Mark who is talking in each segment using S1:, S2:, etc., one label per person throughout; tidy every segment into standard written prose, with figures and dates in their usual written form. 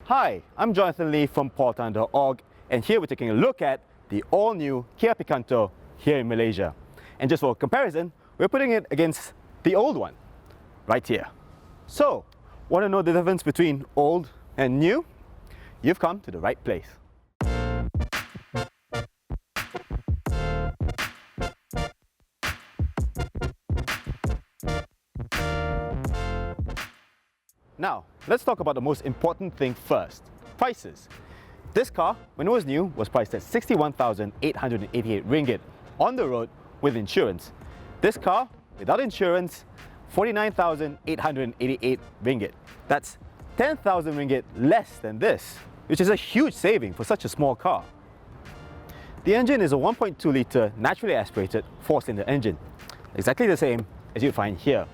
S1: Hi, I'm Jonathan Lee from portime.org, and here we're taking a look at the all-new Kia Picanto here in Malaysia. And just for comparison, we're putting it against the old one, right here. So, want to know the difference between old and new? You've come to the right place. Now, let's talk about the most important thing first, prices. This car, when it was new, was priced at 61,888 ringgit on the road with insurance. This car, without insurance, 49,888 ringgit. That's 10,000 ringgit less than this, which is a huge saving for such a small car. The engine is a 1.2 litre naturally aspirated 4-cylinder engine, exactly the same as you'd find here.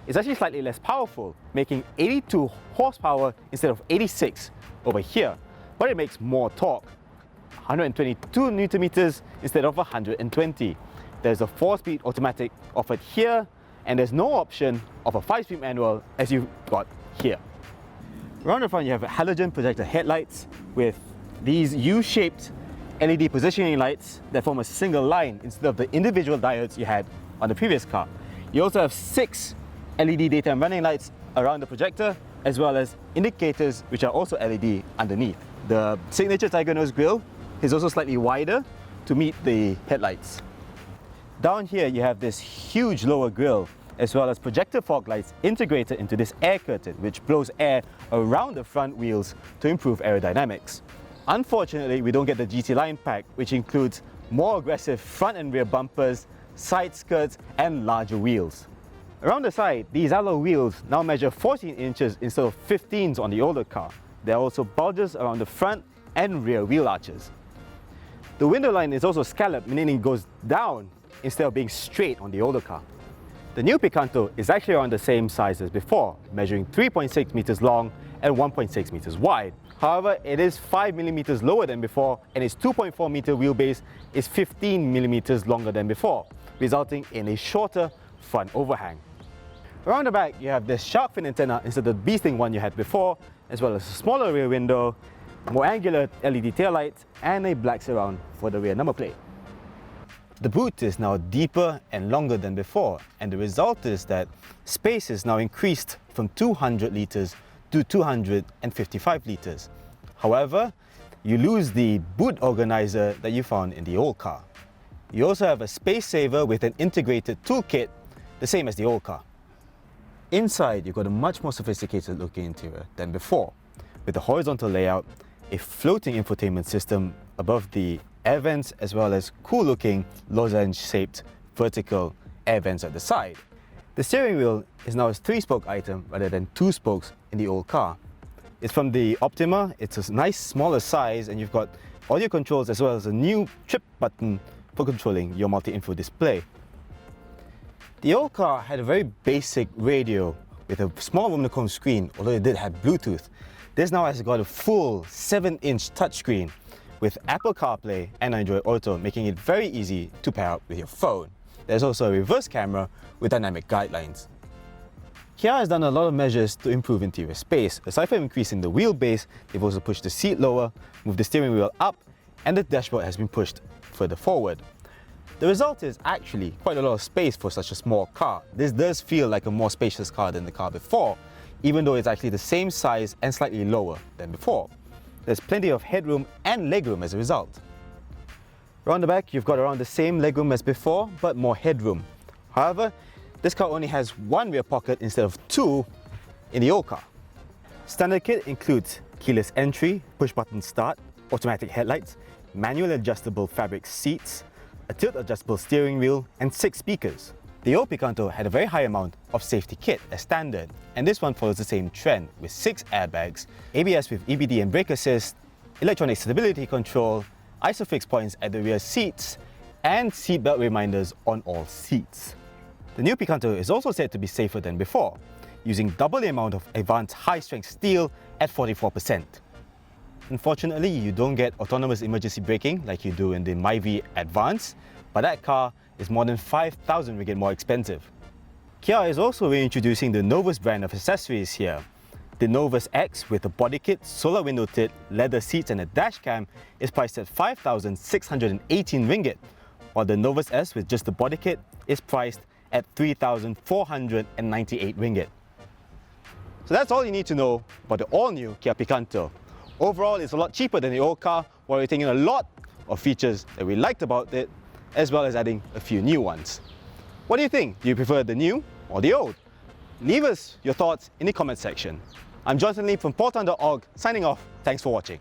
S1: It's actually slightly less powerful, making 82 horsepower instead of 86 over here, but it makes more torque, 122 Newton meters instead of 120. There's a 4-speed automatic offered here, and there's no option of a 5-speed manual as you've got here. Around the front you have halogen projector headlights with these U-shaped LED positioning lights that form a single line instead of the individual diodes you had on the previous car. You also have 6 LED daytime running lights around the projector, as well as indicators which are also LED underneath. The signature tiger nose grille is also slightly wider to meet the headlights. Down here you have this huge lower grille, as well as projector fog lights integrated into this air curtain, which blows air around the front wheels to improve aerodynamics. Unfortunately, we don't get the GT line pack, which includes more aggressive front and rear bumpers, side skirts, and larger wheels. Around the side, these alloy wheels now measure 14 inches instead of 15s on the older car. There are also bulges around the front and rear wheel arches. The window line is also scalloped, meaning it goes down instead of being straight on the older car. The new Picanto is actually around the same size as before, measuring 3.6 meters long and 1.6 meters wide. However, it is 5 millimeters lower than before, and its 2.4 meter wheelbase is 15 millimeters longer than before, resulting in a shorter front overhang. Around the back, you have this shark fin antenna instead of the bee sting one you had before, as well as a smaller rear window, more angular LED taillights, and a black surround for the rear number plate. The boot is now deeper and longer than before, and the result is that space is now increased from 200 litres to 255 litres. However, you lose the boot organizer that you found in the old car. You also have a space saver with an integrated toolkit, the same as the old car. Inside, you've got a much more sophisticated looking interior than before, with a horizontal layout, a floating infotainment system above the air vents, as well as cool looking lozenge-shaped vertical air vents at the side. The steering wheel is now a 3-spoke item rather than 2 spokes in the old car. It's from the Optima, it's a nice smaller size, and you've got audio controls as well as a new trip button for controlling your multi-info display. The old car had a very basic radio with a small monochrome screen, although it did have Bluetooth. This now has got a full 7-inch touchscreen with Apple CarPlay and Android Auto, making it very easy to pair up with your phone. There's also a reverse camera with dynamic guidelines. Kia has done a lot of measures to improve interior space. Aside from increasing the wheelbase, they've also pushed the seat lower, moved the steering wheel up, and the dashboard has been pushed further forward. The result is actually quite a lot of space for such a small car. This does feel like a more spacious car than the car before, even though it's actually the same size and slightly lower than before. There's plenty of headroom and legroom as a result. Around the back, you've got around the same legroom as before, but more headroom. However, this car only has 1 rear pocket instead of 2 in the old car. Standard kit includes keyless entry, push-button start, automatic headlights, manual adjustable fabric seats, a tilt-adjustable steering wheel, and 6 speakers. The old Picanto had a very high amount of safety kit as standard, and this one follows the same trend with 6 airbags, ABS with EBD and brake assist, electronic stability control, ISOFIX points at the rear seats, and seatbelt reminders on all seats. The new Picanto is also said to be safer than before, using double the amount of advanced high-strength steel at 44%. Unfortunately, you don't get autonomous emergency braking like you do in the Myvi Advance, but that car is more than 5,000 ringgit more expensive. Kia is also reintroducing the Novus brand of accessories here. The Novus X with a body kit, solar window tint, leather seats and a dash cam is priced at 5,618 ringgit, while the Novus S with just the body kit is priced at 3,498 ringgit. So that's all you need to know about the all-new Kia Picanto. Overall, it's a lot cheaper than the old car, while we're taking a lot of features that we liked about it, as well as adding a few new ones. What do you think? Do you prefer the new or the old? Leave us your thoughts in the comment section. I'm Jonathan Lee from porton.org, signing off. Thanks for watching.